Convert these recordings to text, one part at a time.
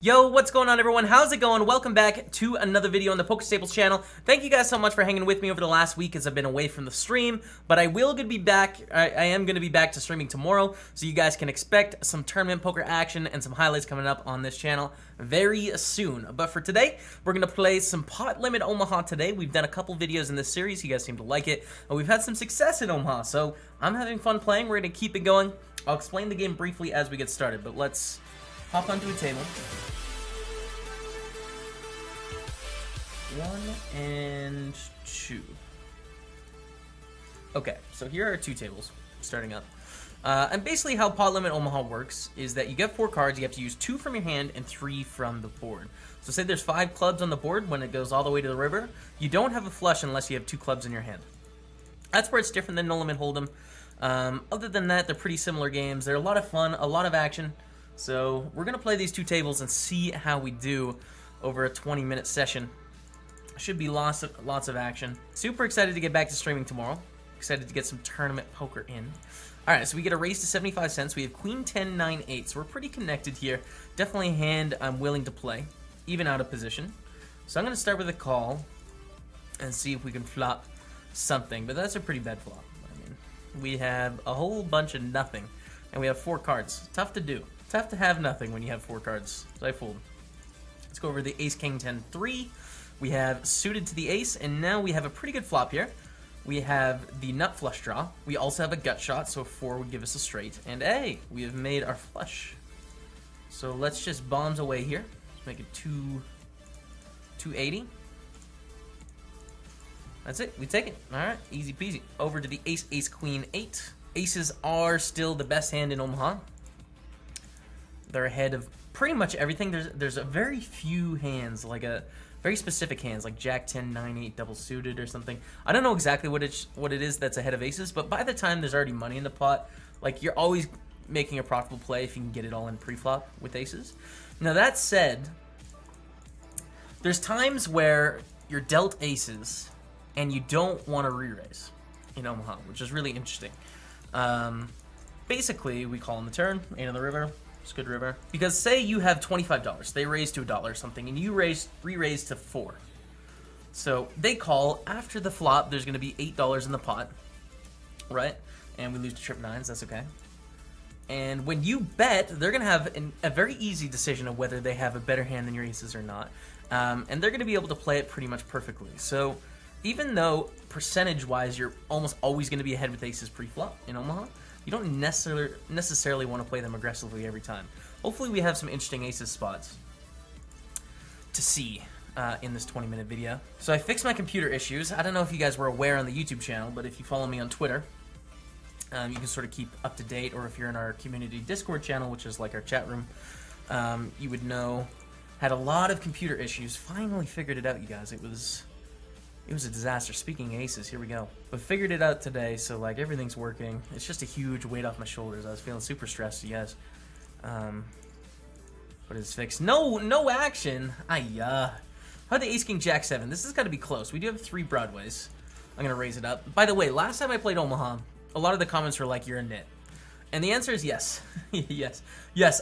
Yo, what's going on, everyone? How's it going? Welcome back to another video on the PokerStaples channel. Thank you guys so much for hanging with me over the last week as I've been away from the stream, but I will be back. I am going to be back to streaming tomorrow, so you guys can expect some tournament poker action and some highlights coming up on this channel very soon. But for today, we're going to play some Pot Limit Omaha today. We've done a couple videos in this series. You guys seem to like it. We've had some success in Omaha, so I'm having fun playing. We're going to keep it going. I'll explain the game briefly as we get started, but let's hop onto a table. 1 and 2. Okay, so here are 2 tables starting up. And basically how Pot Limit Omaha works is that you get 4 cards, you have to use 2 from your hand and 3 from the board. So say there's 5 clubs on the board when it goes all the way to the river, you don't have a flush unless you have 2 clubs in your hand. That's where it's different than No Limit Hold'em. Other than that, they're pretty similar games. They're a lot of fun, a lot of action. So we're going to play these 2 tables and see how we do over a 20-minute session. Should be lots of action. Super excited to get back to streaming tomorrow. Excited to get some tournament poker in. Alright, so we get a raise to 75 cents. We have Queen 10, 9, 8. So we're pretty connected here. Definitely a hand I'm willing to play, even out of position. So I'm going to start with a call and see if we can flop something. But that's a pretty bad flop. I mean, we have a whole bunch of nothing, and we have 4 cards. Tough to do. Tough to have nothing when you have 4 cards. So I fold. Let's go over the Ace, King, 10, 3. We have suited to the ace, and now we have a pretty good flop here. We have the nut flush draw. We also have a gut shot, so 4 would give us a straight. And hey, we have made our flush. So let's just bombs away here. Let's make it 280. That's it. We take it. All right, easy peasy. Over to the ace, ace, queen, 8. Aces are still the best hand in Omaha. They're ahead of pretty much everything. There's a very few hands, like a very specific hands, like Jack 10, 9, 8, double suited or something. I don't know exactly what it is that's ahead of aces, but by the time there's already money in the pot, like, you're always making a profitable play if you can get it all in pre-flop with aces. Now, that said, there's times where you're dealt aces and you don't want to re-raise in Omaha, which is really interesting. Basically, we call on the turn, 8 on the river. It's a good river. Because say you have $25, they raise to $1 or something, and you re-raise to 4. So they call. After the flop, there's going to be $8 in the pot, right? And we lose to trip 9s, that's okay. And when you bet, they're going to have a very easy decision of whether they have a better hand than your aces or not. And they're going to be able to play it pretty much perfectly. So even though percentage-wise you're almost always going to be ahead with aces pre-flop in Omaha, you don't necessarily want to play them aggressively every time. Hopefully we have some interesting aces spots to see in this 20-minute video. So I fixed my computer issues. I don't know if you guys were aware on the YouTube channel, but if you follow me on Twitter, you can sort of keep up to date, or if you're in our community Discord channel, which is like our chat room, you would know. Had a lot of computer issues. Finally figured it out, you guys. It was a disaster. Speaking of aces, here we go. But figured it out today, so like everything's working. It's just a huge weight off my shoulders. I was feeling super stressed, you guys. But it's fixed. No action. How the ace king jack 7? This has got to be close. We do have 3 broadways. I'm gonna raise it up. By the way, last time I played Omaha, a lot of the comments were like, "You're a nit," and the answer is yes. yes.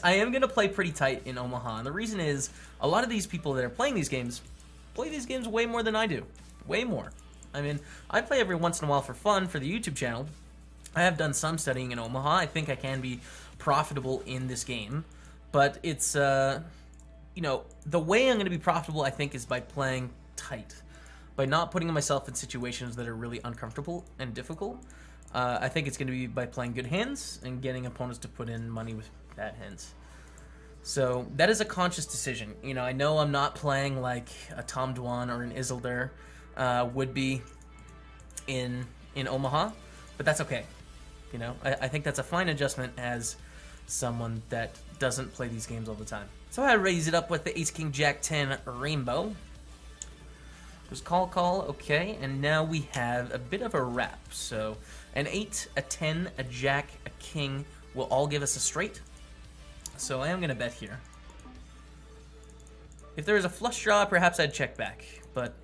I am gonna play pretty tight in Omaha, and the reason is a lot of these people that are playing these games play these games way more than I do. Way more. I mean, I play every once in a while for fun for the YouTube channel. I have done some studying in Omaha. I think I can be profitable in this game. But it's, you know, the way I'm going to be profitable, I think, is by playing tight. By not putting myself in situations that are really uncomfortable and difficult. I think it's going to be by playing good hands and getting opponents to put in money with bad hands. So that is a conscious decision. You know, I know I'm not playing like a Tom Dwan or an Isildur would be in Omaha, but that's okay. You know, I think that's a fine adjustment as someone that doesn't play these games all the time. So I raise it up with the ace king jack 10 rainbow. Just call, okay, and now we have a bit of a wrap. So an 8, a 10, a jack, a king will all give us a straight. So I am going to bet here. If there was a flush draw, perhaps I'd check back, but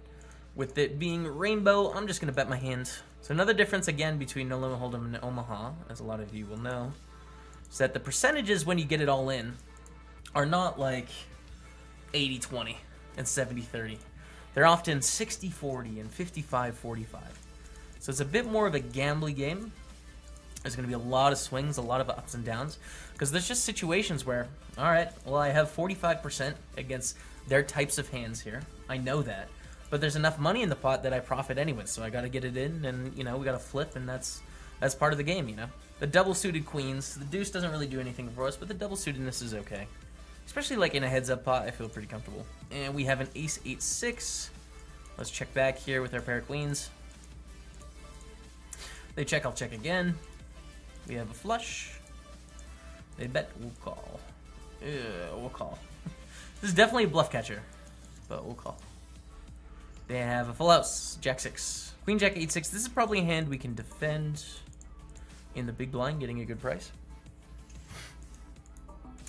with it being rainbow, I'm just going to bet my hand. So another difference, again, between No Limit Hold'em and Omaha, as a lot of you will know, is that the percentages when you get it all in are not like 80-20 and 70-30. They're often 60-40 and 55-45. So it's a bit more of a gambly game. There's going to be a lot of swings, a lot of ups and downs, because there's just situations where, all right, well, I have 45% against their types of hands here. I know that. But there's enough money in the pot that I profit anyway, so I got to get it in, and, you know, we got to flip, and that's part of the game, you know. The double-suited queens, the deuce doesn't really do anything for us, but the double-suitedness is okay. Especially, like, in a heads-up pot, I feel pretty comfortable. And we have an ace 8-6. Let's check back here with our pair of queens. They check, I'll check again. We have a flush. They bet, we'll call. We'll call. This is definitely a bluff catcher, but we'll call. They have a full house, Jack 6. Queen Jack 8-6. This is probably a hand we can defend in the big blind, getting a good price.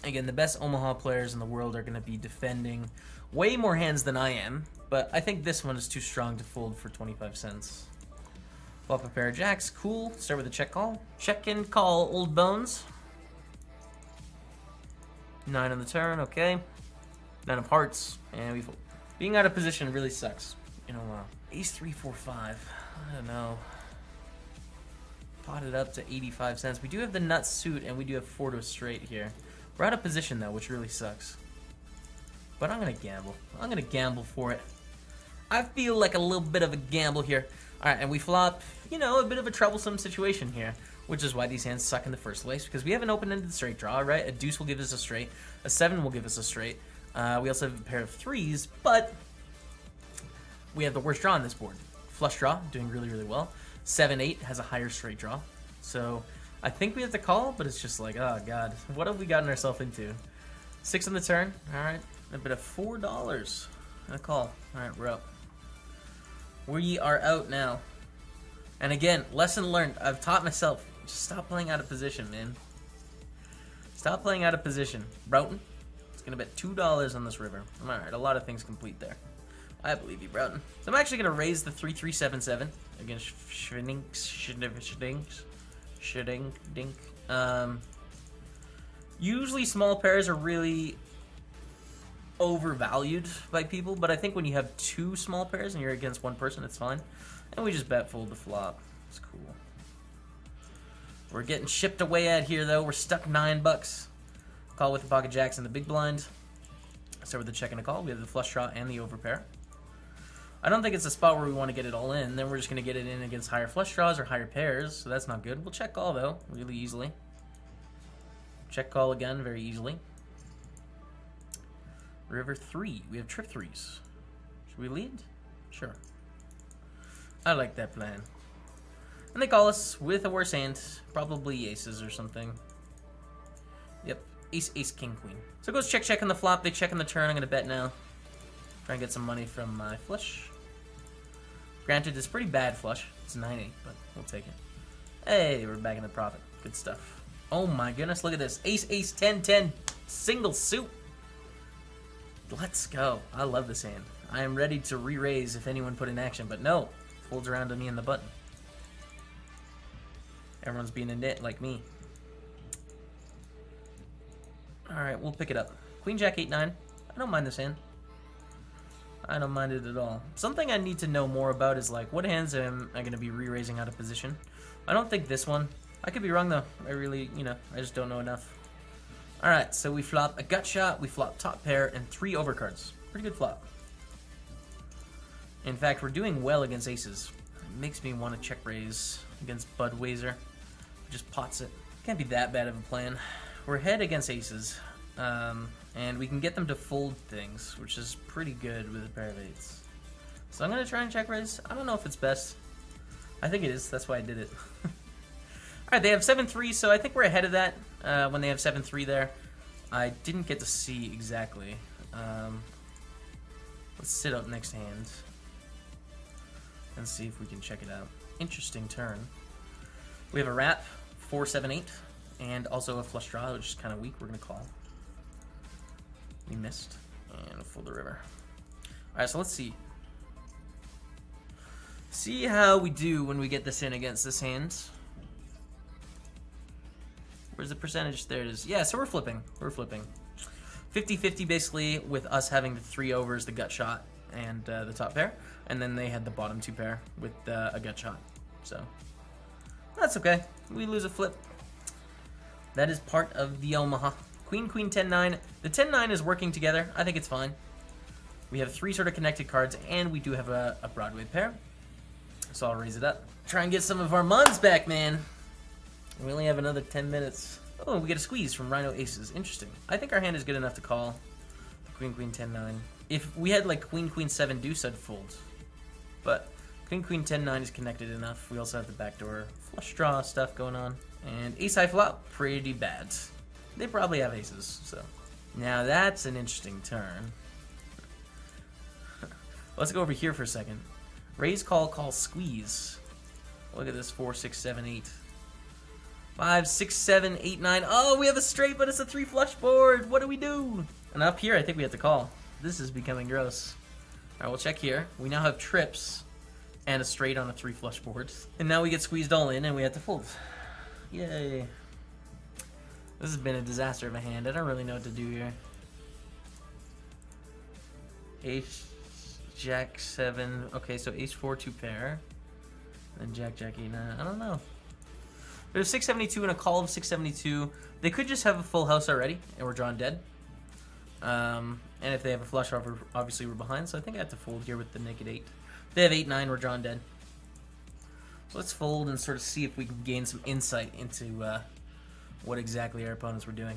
Again, the best Omaha players in the world are going to be defending way more hands than I am, but I think this one is too strong to fold for 25 cents. Flop a pair of jacks, cool. Start with a check call. Check and call, old bones. 9 on the turn, okay. 9 of hearts, and we fold. Being out of position really sucks. You know, ace 3, 4, 5. I don't know. Pot it up to 85 cents. We do have the nut suit, and we do have 4 to a straight here. We're out of position, though, which really sucks. But I'm going to gamble. I'm going to gamble for it. I feel like a little bit of a gamble here. All right, and we flop, you know, a bit of a troublesome situation here, which is why these hands suck in the first place, because we have an open-ended straight draw, right? A deuce will give us a straight. A 7 will give us a straight. We also have a pair of 3s, but we have the worst draw on this board. Flush draw, doing really, really well. 7-8 has a higher straight draw. So I think we have to call, but it's just like, oh, God. What have we gotten ourselves into? 6 on the turn. All right. A bit of $4 and a call. All right, we're out. We are out now. And again, lesson learned. I've taught myself. Just stop playing out of position, man. Stop playing out of position. Broughton. Gonna bet $2 on this river. All right, a lot of things complete there. I believe you, Broughton. So I'm actually gonna raise the 3-3-7-7 against Shedink. Usually small pairs are really overvalued by people, but I think when you have 2 small pairs and you're against 1 person, it's fine. And we just bet fold the flop. It's cool. We're getting shipped away at here, though. We're stuck $9. Call with the pocket jacks in the big blind. Start with the check and a call. We have the flush draw and the overpair. I don't think it's a spot where we want to get it all in. Then we're just going to get it in against higher flush draws or higher pairs, so that's not good. We'll check call, though, really easily. Check call again, very easily. River 3. We have trip 3s. Should we lead? Sure. I like that plan. And they call us with a worse hand. Probably aces or something. Yep. Ace, ace, king, queen. So it goes check, check on the flop. They check on the turn. I'm going to bet now. Try and get some money from my flush. Granted, it's a pretty bad flush. It's 9-8, but we'll take it. Hey, we're back in the profit. Good stuff. Oh my goodness, look at this. Ace, ace, 10, 10. Single suit. Let's go. I love this hand. I am ready to re-raise if anyone put in action, but no. Folds around to me in the button. Everyone's being a nit like me. Alright, we'll pick it up. Queen, Jack, 8-9. I don't mind this hand. I don't mind it at all. Something I need to know more about is, like, what hands am I going to be re-raising out of position? I don't think this one. I could be wrong, though. I really, I just don't know enough. Alright, so we flop a gut shot, we flop top pair, and 3 overcards. Pretty good flop. In fact, we're doing well against aces. It makes me want to check raise against Budweiser. Just pots it. Can't be that bad of a plan. We're ahead against aces, and we can get them to fold things, which is pretty good with a pair of 8s. So I'm going to try and check raise. I don't know if it's best. I think it is. That's why I did it. Alright, they have 7-3, so I think we're ahead of that when they have 7-3 there. I didn't get to see exactly. Let's sit up next hand and see if we can check it out. Interesting turn. We have a wrap, 4-7-8, and also a flush draw, which is kind of weak. We're going to call. We missed, and fold the river. Alright, so let's see. See how we do when we get this in against this hand. Where's the percentage? There it is. Yeah, so we're flipping. We're flipping. 50-50 basically, with us having the 3 overs, the gut shot, and the top pair. And then they had the bottom 2 pair with a gut shot. So, that's okay. We lose a flip. That is part of the Omaha. Queen, queen, 10-9. The 10-9 is working together. I think it's fine. We have 3 sort of connected cards, and we do have a Broadway pair. So I'll raise it up. Try and get some of our muns back, man. We only have another 10 minutes. Oh, we get a squeeze from Rhino Aces. Interesting. I think our hand is good enough to call the Queen, Queen, 10-9. If we had like Queen, Queen, 7 deuce, I'd fold. But Queen, Queen, 10-9 is connected enough. We also have the backdoor flush draw stuff going on. And ace high flop, pretty bad. They probably have aces, so. Now that's an interesting turn. Let's go over here for a second. Raise, call, call, squeeze. Look at this, 4, 6, 7, 8. 5, 6, 7, 8, 9. Oh, we have a straight, but it's a 3 flush board. What do we do? And up here, I think we have to call. This is becoming gross. All right, we'll check here. We now have trips and a straight on a 3 flush board. And now we get squeezed all in, and we have to fold. Yay. This has been a disaster of a hand. I don't really know what to do here. Ace, Jack, 7. Okay, so ace 4, 2 pair. Then Jack, Jack, 8, 9. I don't know. There's 672 and a call of 672. They could just have a full house already, and we're drawn dead. And if they have a flush, obviously we're behind. So I think I have to fold here with the naked 8. If they have 8, 9, we're drawn dead. So let's fold and sort of see if we can gain some insight into what exactly our opponents were doing.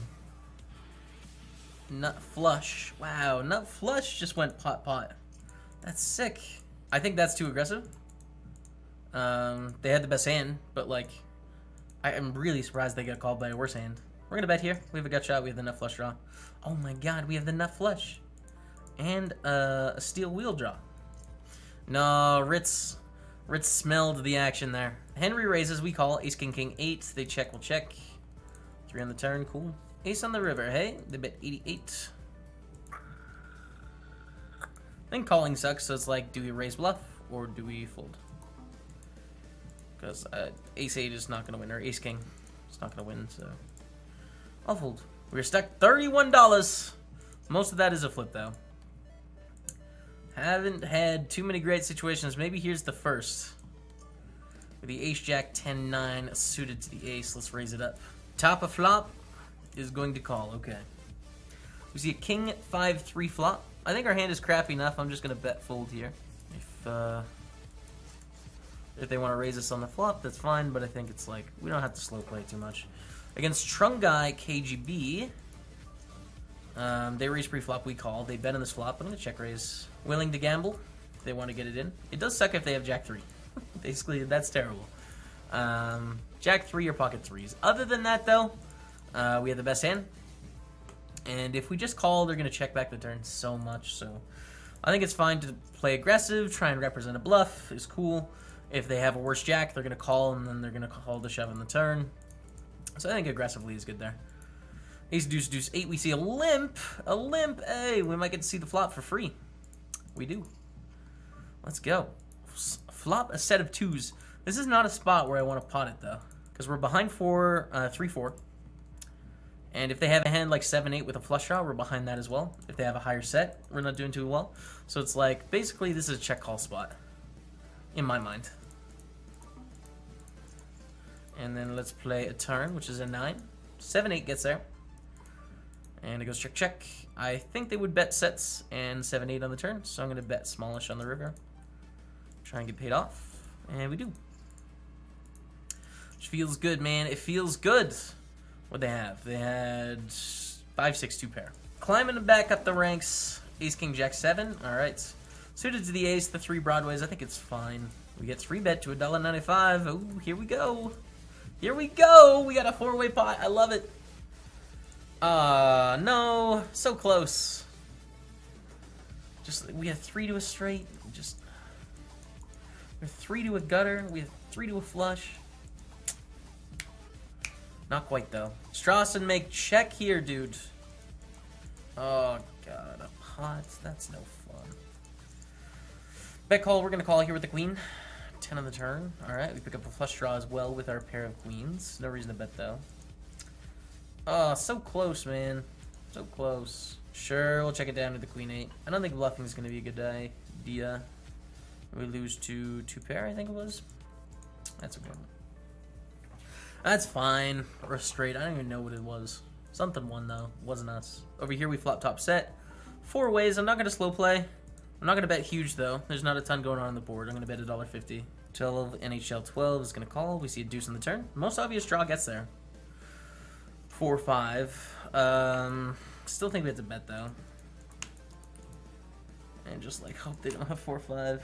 Nut flush. Wow, nut flush just went pot, pot. That's sick. I think that's too aggressive. They had the best hand, but like, I am really surprised they got called by a worse hand. We're gonna bet here. We have a gut shot. We have the nut flush draw. Oh my god, we have the nut flush. And a steel wheel draw. No, Ritz smelled the action there. Henry raises, we call. Ace, king, king, 8. They check, we'll check. 3 on the turn, cool. Ace on the river, hey? They bet 88. I think calling sucks, so it's like, do we raise bluff or do we fold? Because ace 8 is not going to win, or ace king is not going to win, so I'll fold. We're stuck $31. Most of that is a flip, though. Haven't had too many great situations. Maybe here's the first. With the ace, jack, 10, 9 suited to the ace. Let's raise it up. Top of flop is going to call, okay. We see a king, 5, 3 flop. I think our hand is crappy enough. I'm just going to bet fold here. If they want to raise us on the flop, that's fine, but I think it's like, we don't have to slow play too much. Against Trungai KGB, they raise pre-flop, we call. They bet on this flop. I'm going to check raise. Willing to gamble. They want to get it in. It does suck if they have jack 3. Basically, that's terrible. Jack 3 or pocket 3s. Other than that, though, we have the best hand. And if we just call, they're going to check back the turn so much. So I think it's fine to play aggressive, try and represent a bluff is cool. If they have a worse jack, they're going to call, and then they're going to call the shove on the turn. So I think aggressively is good there. Ace, deuce, deuce, 8. We see a limp. A limp. Hey, we might get to see the flop for free. We do. Let's go. Flop a set of 2s. This is not a spot where I want to pot it, though. Because we're behind 3-4. And if they have a hand like 7-8 with a flush draw, we're behind that as well. If they have a higher set, we're not doing too well. So it's like, basically, this is a check call spot. In my mind. And then let's play a turn, which is a 9. 7-8 gets there. And it goes check, check. I think they would bet sets and 7-8 on the turn. So I'm going to bet smallish on the river. Try and get paid off. And we do. Which feels good, man. It feels good. What'd they have? They had 5, 6, 2 pair. Climbing back up the ranks. Ace, king, jack, 7. All right. Suited to the ace, the 3 broadways. I think it's fine. We get 3 bet to $1.95. Oh, here we go. Here we go. We got a 4-way pot. I love it. No. So close. Just, we have 3 to a straight. Just, we have 3 to a gutter. We have 3 to a flush. Not quite, though. Strassen make check here, dude. Oh, God. A pot? That's no fun. Bet call. We're going to call here with the queen. 10 on the turn. Alright, we pick up a flush draw as well with our pair of queens. No reason to bet, though. Oh, so close, man. So close. Sure, we'll check it down to the queen 8. I don't think bluffing is going to be a good idea. We lose to 2 pair, I think it was. That's okay. That's fine. Or straight. I don't even know what it was. Something won, though. Wasn't us. Over here, we flop top set. 4 ways. I'm not going to slow play. I'm not going to bet huge, though. There's not a ton going on the board. I'm going to bet $1.50. 12, NHL 12 is going to call. We see a deuce on the turn. Most obvious draw gets there. 4-5. Still think we have to bet, though. And just, like, hope they don't have 4-5.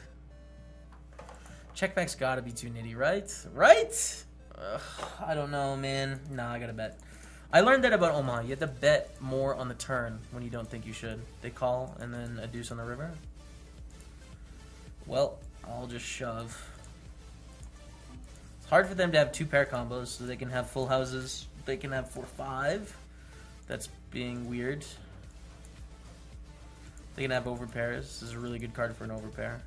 Checkback's got to be too nitty, right? Right? Ugh, I don't know, man. Nah, I got to bet. I learned that about Omaha. You have to bet more on the turn when you don't think you should. They call, and then a deuce on the river. Well, I'll just shove. It's hard for them to have 2 pair combos, so they can have full houses. They can have 4-5. That's being weird. They can have overpairs. This is a really good card for an overpair.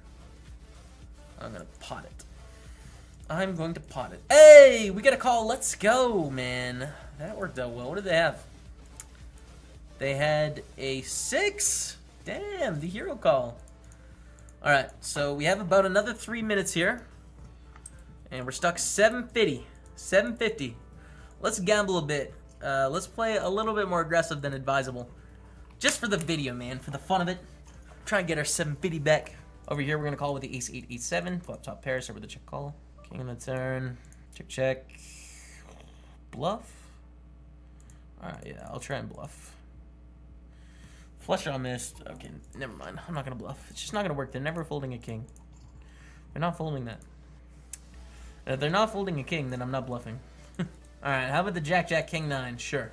I'm going to pot it. I'm going to pot it. Hey, we got a call. Let's go, man. That worked out well. What did they have? They had a 6. Damn, the hero call. All right, so we have about another 3 minutes here. And we're stuck 750. 750. Let's gamble a bit. Let's play a little bit more aggressive than advisable. Just for the video, man. For the fun of it. Try and get our 750 back. Over here, we're going to call with the ace 8, 8, 7. Flop top pair, start with the check call. King on the turn. Check, check. Bluff. Alright, yeah, I'll try and bluff. Flush draw missed. Okay, never mind. I'm not going to bluff. It's just not going to work. They're never folding a king. They're not folding that. If they're not folding a king, then I'm not bluffing. Alright, how about the jack, jack, king 9? Sure.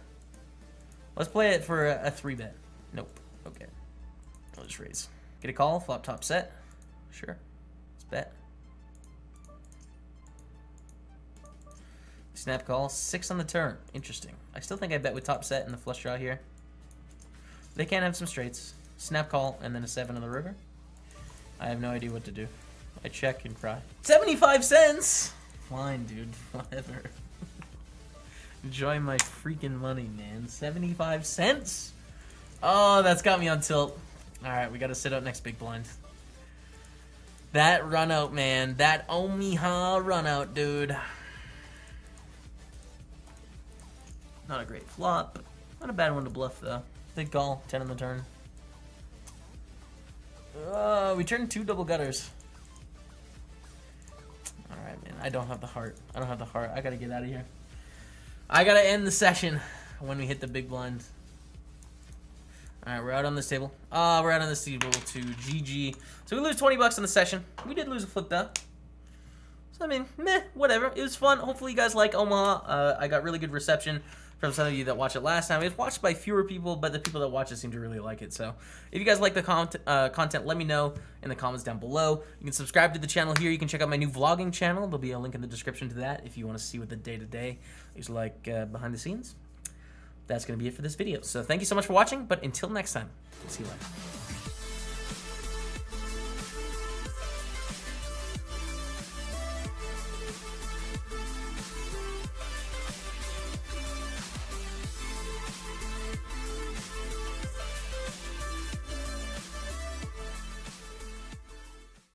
Let's play it for a 3-bet. Nope. Okay. I'll just raise. Get a call, flop top set. Sure. Let's bet. Snap call, 6 on the turn. Interesting. I still think I bet with top set and the flush draw here. They can have some straights. Snap call and then a 7 on the river. I have no idea what to do. I check and cry. 75 cents! Fine, dude. Whatever. Enjoy my freaking money, man. 75 cents? Oh, that's got me on tilt. Alright, we gotta sit out next big blind. That run out, man. That Omaha run out, dude. Not a great flop. Not a bad one to bluff, though. Big call. 10 on the turn. We turned 2 double gutters. Alright, man. I don't have the heart. I don't have the heart. I gotta get out of here. I gotta end the session when we hit the big blind. Alright, we're out on this table. We're out on this table to GG. So we lose 20 bucks on the session. We did lose a flip, though. So, I mean, meh, whatever. It was fun. Hopefully you guys like Omaha. I got really good reception from some of you that watched it last time. It was watched by fewer people, but the people that watch it seem to really like it. So if you guys like the content, let me know in the comments down below. You can subscribe to the channel here. You can check out my new vlogging channel. There'll be a link in the description to that if you want to see what the day-to-day is like behind the scenes. That's going to be it for this video. So thank you so much for watching, but until next time, see you later.